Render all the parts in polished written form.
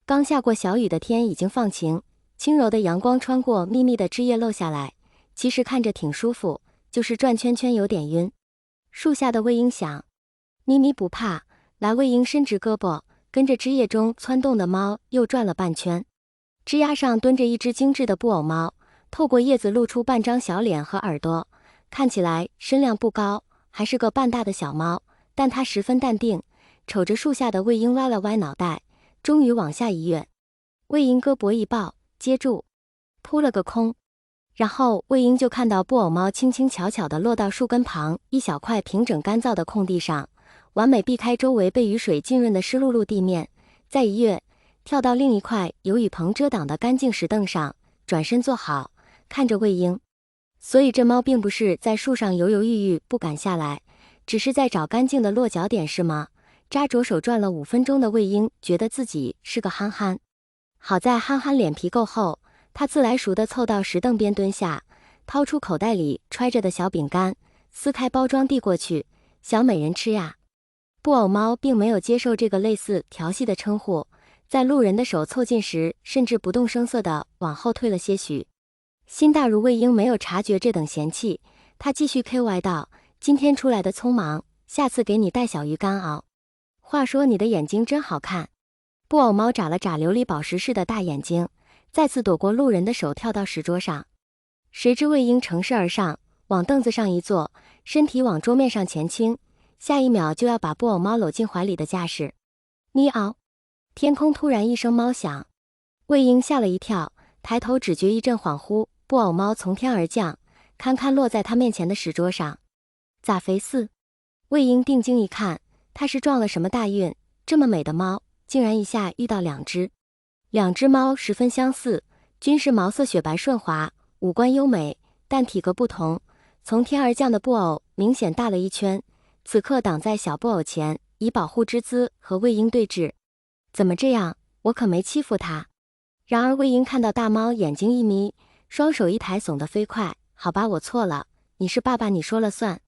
刚下过小雨的天已经放晴，轻柔的阳光穿过密密的枝叶漏下来，其实看着挺舒服，就是转圈圈有点晕。树下的魏婴想，咪咪不怕，来。魏婴伸直胳膊，跟着枝叶中窜动的猫又转了半圈。枝丫上蹲着一只精致的布偶猫，透过叶子露出半张小脸和耳朵，看起来身量不高，还是个半大的小猫，但它十分淡定，瞅着树下的魏婴歪了歪脑袋，终于往下一跃。魏婴胳膊一抱，接住，扑了个空。然后魏婴就看到布偶猫轻轻巧巧地落到树根旁一小块平整干燥的空地上，完美避开周围被雨水浸润的湿漉漉地面，再一跃，跳到另一块有雨棚遮挡的干净石凳上，转身坐好，看着魏婴。所以这猫并不是在树上犹犹豫豫不敢下来，只是在找干净的落脚点是吗？扎着手转了5分钟的魏婴觉得自己是个憨憨。好在憨憨脸皮够厚，他自来熟地凑到石凳边蹲下，掏出口袋里揣着的小饼干，撕开包装递过去，小美人吃呀。布偶猫并没有接受这个类似调戏的称呼，在路人的手凑近时，甚至不动声色地往后退了些许。心大如魏婴没有察觉这等嫌弃，他继续 KY 道：“今天出来的匆忙，下次给你带小鱼干熬。话说你的眼睛真好看。”布偶猫眨了眨琉璃宝石似的大眼睛，再次躲过路人的手，跳到石桌上。谁知魏婴乘势而上，往凳子上一坐，身体往桌面上前倾，下一秒就要把布偶猫搂进怀里的架势。咪嗷！天空突然一声猫响，魏婴吓了一跳，抬头只觉一阵恍惚，布偶猫从天而降，堪堪落在他面前的石桌上。咋肥似？魏婴定睛一看，他是撞了什么大运？这么美的猫，竟然一下遇到2只。2只猫十分相似，均是毛色雪白顺滑，五官优美，但体格不同。从天而降的布偶明显大了一圈，此刻挡在小布偶前，以保护之姿和魏婴对峙。怎么这样？我可没欺负他。然而魏婴看到大猫眼睛一眯，双手一抬，耸得飞快。好吧，我错了，你是爸爸，你说了算。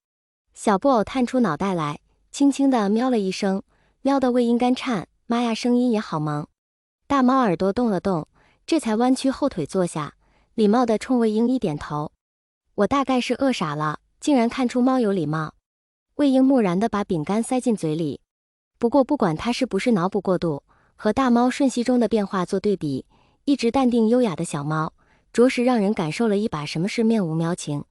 小布偶探出脑袋来，轻轻地喵了一声，喵得魏婴肝颤，妈呀，声音也好萌。大猫耳朵动了动，这才弯曲后腿坐下，礼貌地冲魏婴一点头。我大概是饿傻了，竟然看出猫有礼貌。魏婴木然地把饼干塞进嘴里。不过不管他是不是脑补过度，和大猫瞬息中的变化做对比，一直淡定优雅的小猫，着实让人感受了一把什么是面无喵情。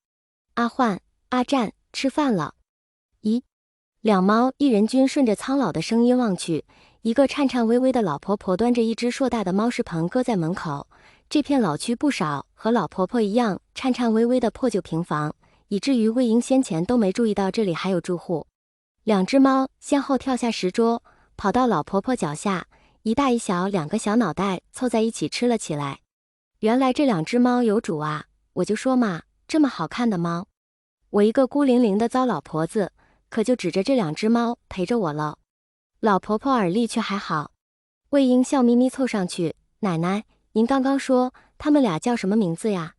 阿焕、阿占，吃饭了。咦？2猫一人均顺着苍老的声音望去，一个颤颤巍巍的老婆婆端着一只硕大的猫食盆搁在门口。这片老区不少和老婆婆一样颤颤巍巍的破旧平房，以至于魏婴先前都没注意到这里还有住户。2只猫先后跳下石桌，跑到老婆婆脚下，一大一小2个小脑袋凑在一起吃了起来。原来这2只猫有主啊，我就说嘛，这么好看的猫，我一个孤零零的糟老婆子，可就指着这2只猫陪着我了。老婆婆耳力却还好。魏婴笑眯眯凑上去，奶奶，您刚刚说他们俩叫什么名字呀？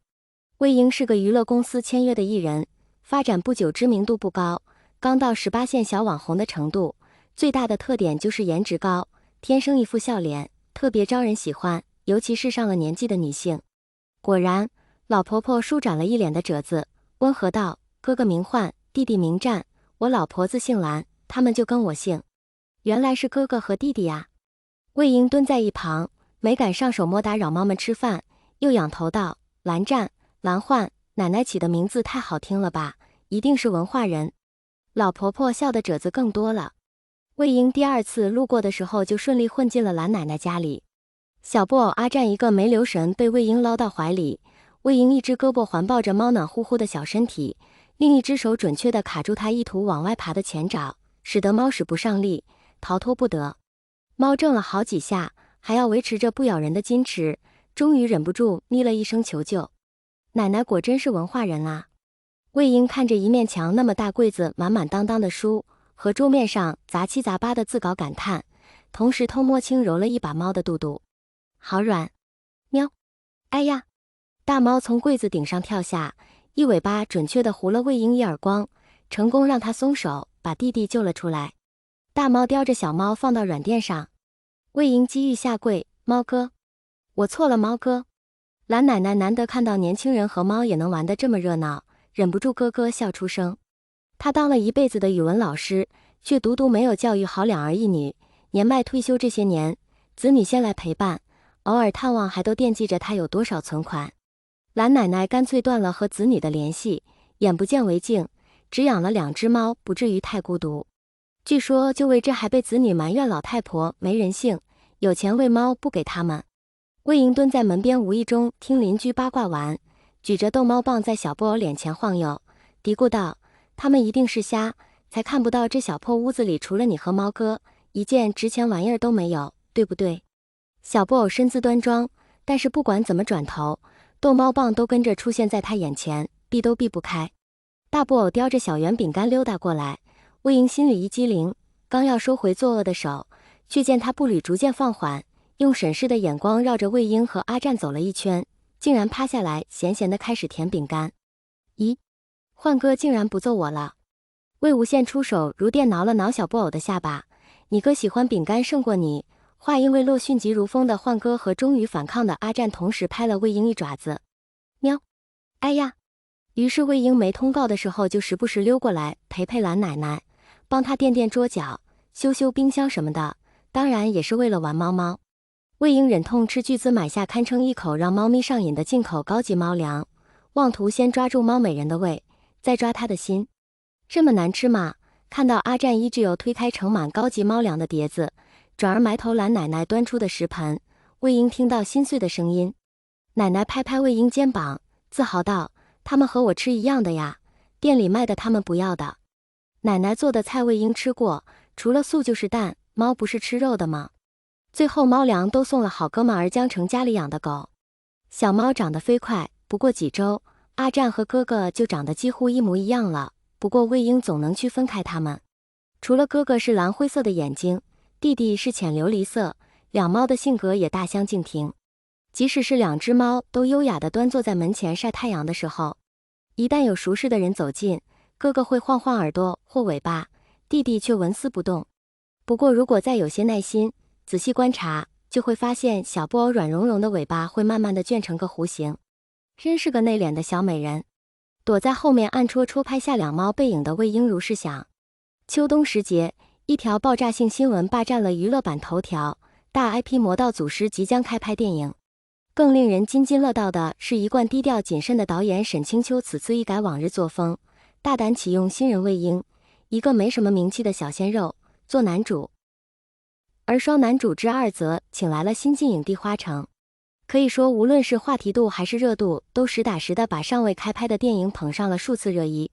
魏婴是个娱乐公司签约的艺人，发展不久知名度不高，刚到18线小网红的程度，最大的特点就是颜值高，天生一副笑脸，特别招人喜欢，尤其是上了年纪的女性。果然，老婆婆舒展了一脸的褶子，温和道：哥哥名焕，弟弟名占，我老婆子姓蓝，他们就跟我姓。原来是哥哥和弟弟呀。魏婴蹲在一旁，没敢上手摸打扰猫们吃饭，又仰头道：蓝占、蓝焕，奶奶起的名字太好听了吧，一定是文化人。老婆婆笑的褶子更多了。魏婴第2次路过的时候就顺利混进了蓝奶奶家里。小布偶阿占一个没留神被魏婴捞到怀里，魏婴一只胳膊环抱着猫暖乎乎的小身体，另一只手准确地卡住它意图往外爬的前爪，使得猫使不上力，逃脱不得。猫挣了好几下，还要维持着不咬人的矜持，终于忍不住咪了一声求救。奶奶果真是文化人啊。魏婴看着一面墙那么大柜子满满当当的书，和桌面上杂七杂八的字稿感叹，同时偷摸轻揉了一把猫的肚肚。好软。喵。哎呀！大猫从柜子顶上跳下，一尾巴准确地呼了魏婴一耳光，成功让他松手，把弟弟救了出来。大猫叼着小猫放到软垫上。魏婴机遇下跪，猫哥，我错了，猫哥。蓝奶奶难得看到年轻人和猫也能玩得这么热闹，忍不住咯咯笑出声。她当了一辈子的语文老师，却独独没有教育好两儿一女，年迈退休这些年，子女先来陪伴，偶尔探望还都惦记着她有多少存款。蓝奶奶干脆断了和子女的联系，眼不见为净，只养了2只猫，不至于太孤独。据说就为这还被子女埋怨老太婆没人性，有钱喂猫不给他们。魏莹蹲在门边，无意中听邻居八卦完，举着逗猫棒在小布偶脸前晃悠，嘀咕道：“他们一定是瞎，才看不到这小破屋子里除了你和猫哥，一件值钱玩意儿都没有，对不对？”小布偶身姿端庄，但是不管怎么转头，逗猫棒都跟着出现在他眼前，避都避不开。大布偶叼着小圆饼干溜达过来，魏莹心里一激灵，刚要收回作恶的手，却见他步履逐渐放缓，用审视的眼光绕着魏婴和阿战走了一圈，竟然趴下来闲闲地开始舔饼干。咦，焕哥竟然不揍我了！魏无羡出手如电挠了挠小布偶的下巴，你哥喜欢饼干胜过你。话因为落迅疾如风的焕哥和终于反抗的阿战同时拍了魏婴一爪子。喵！哎呀！于是魏婴没通告的时候就时不时溜过来陪陪蓝奶奶，帮她垫垫桌角，修修冰箱什么的，当然也是为了玩猫猫。魏婴忍痛斥巨资买下堪称一口让猫咪上瘾的进口高级猫粮，妄图先抓住猫美人的胃，再抓她的心。这么难吃吗？看到阿战依旧有推开盛满高级猫粮的碟子，转而埋头蓝奶奶端出的食盆，魏婴听到心碎的声音。奶奶拍拍魏婴肩膀，自豪道：“他们和我吃一样的呀，店里卖的他们不要的。奶奶做的菜魏婴吃过，除了素就是蛋，猫不是吃肉的吗？”最后猫粮都送了好哥们儿江城家里养的狗。小猫长得飞快，不过几周，阿战和哥哥就长得几乎一模一样了，不过魏婴总能区分开他们。除了哥哥是蓝灰色的眼睛，弟弟是浅琉璃色，两猫的性格也大相径庭。即使是2只猫都优雅地端坐在门前晒太阳的时候，一旦有熟识的人走近，哥哥会晃晃耳朵或尾巴，弟弟却纹丝不动。不过如果再有些耐心，仔细观察，就会发现小布偶软绒绒的尾巴会慢慢地卷成个弧形，真是个内敛的小美人。躲在后面暗戳戳拍下2猫背影的魏婴如是想。秋冬时节，一条爆炸性新闻霸占了娱乐版头条，大 IP 魔道祖师即将开拍电影。更令人津津乐道的是，一贯低调谨慎的导演沈清秋此次一改往日作风，大胆启用新人魏婴，一个没什么名气的小鲜肉做男主。而双男主之2则请来了新晋影帝花城，可以说无论是话题度还是热度，都实打实的把尚未开拍的电影捧上了数次热议。